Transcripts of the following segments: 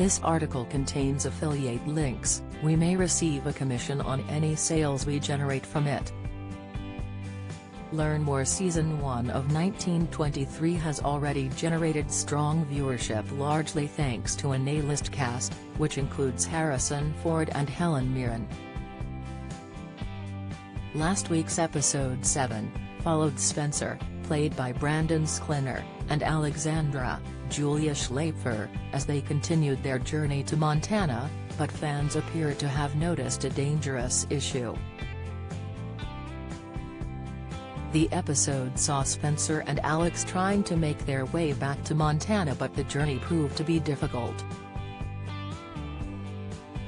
This article contains affiliate links. We may receive a commission on any sales we generate from it. Learn more. Season 1 of 1923 has already generated strong viewership, largely thanks to an A-list cast, which includes Harrison Ford and Helen Mirren. Last week's episode 7 followed Spencer, played by Brandon Sklenar, and Alexandra, Julia Schlaepfer, as they continued their journey to Montana, but fans appear to have noticed a dangerous issue. The episode saw Spencer and Alex trying to make their way back to Montana, but the journey proved to be difficult.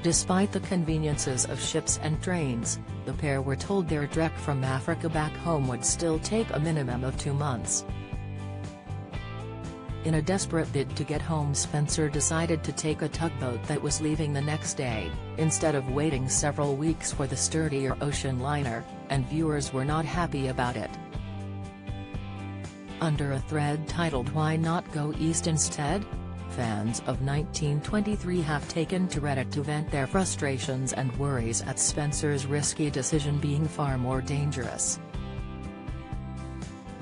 Despite the conveniences of ships and trains, the pair were told their trek from Africa back home would still take a minimum of 2 months. In a desperate bid to get home, Spencer decided to take a tugboat that was leaving the next day, instead of waiting several weeks for the sturdier ocean liner, and viewers were not happy about it. Under a thread titled "Why Not Go East Instead?", fans of 1923 have taken to Reddit to vent their frustrations and worries at Spencer's risky decision being far more dangerous.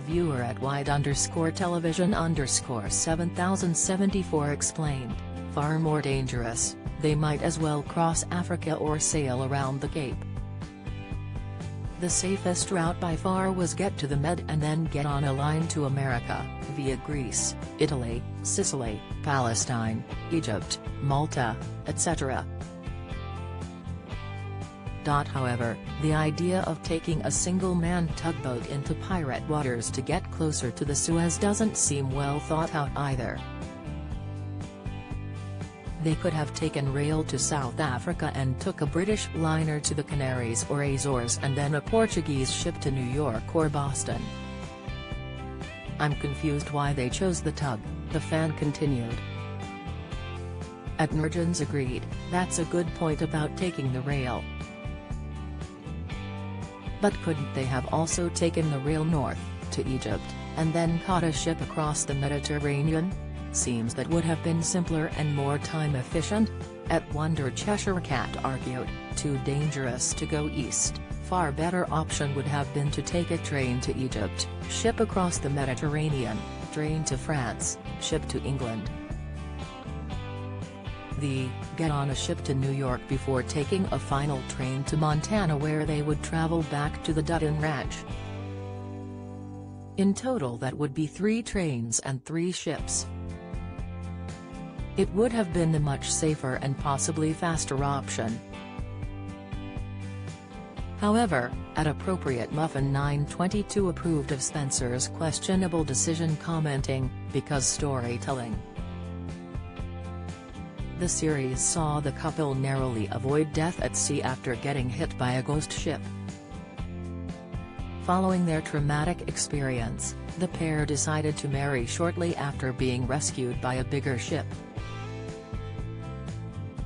Viewer at wide_television_7074 explained, "Far more dangerous, they might as well cross Africa or sail around the Cape. The safest route by far was get to the Med and then get on a line to America, via Greece, Italy, Sicily, Palestine, Egypt, Malta, etc." However, the idea of taking a single-man tugboat into pirate waters to get closer to the Suez doesn't seem well thought out either. They could have taken rail to South Africa and took a British liner to the Canaries or Azores and then a Portuguese ship to New York or Boston. "I'm confused why they chose the tug," the fan continued. Atnergens agreed, "That's a good point about taking the rail. But couldn't they have also taken the rail north, to Egypt, and then caught a ship across the Mediterranean? Seems that would have been simpler and more time efficient." At Wonder Cheshire Cat argued, "Too dangerous to go east, far better option would have been to take a train to Egypt, ship across the Mediterranean, train to France, ship to England. Get on a ship to New York before taking a final train to Montana where they would travel back to the Dutton Ranch. In total that would be 3 trains and 3 ships. It would have been a much safer and possibly faster option." However, at Appropriate Muffin 922 approved of Spencer's questionable decision, commenting, "Because storytelling." The series saw the couple narrowly avoid death at sea after getting hit by a ghost ship. Following their traumatic experience, the pair decided to marry shortly after being rescued by a bigger ship.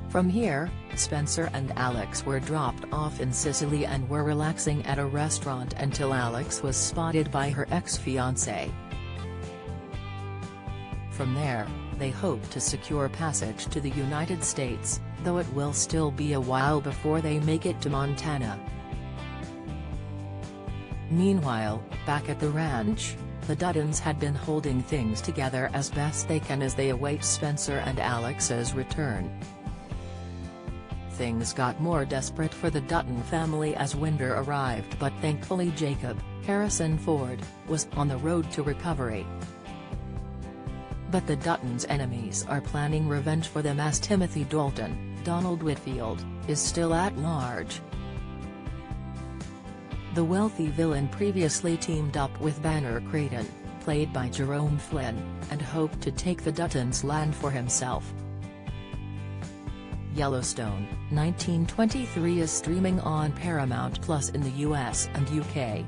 From here, Spencer and Alex were dropped off in Sicily and were relaxing at a restaurant until Alex was spotted by her ex-fiancé. From there, they hope to secure passage to the United States, though it will still be a while before they make it to Montana. Meanwhile, back at the ranch, the Duttons had been holding things together as best they can as they await Spencer and Alex's return. Things got more desperate for the Dutton family as winter arrived, but thankfully Jacob, Harrison Ford, was on the road to recovery. But the Duttons' enemies are planning revenge for them as Timothy Dalton, Donald Whitfield, is still at large. The wealthy villain previously teamed up with Banner Creighton, played by Jerome Flynn, and hoped to take the Duttons' land for himself. Yellowstone, 1923 is streaming on Paramount Plus in the US and UK.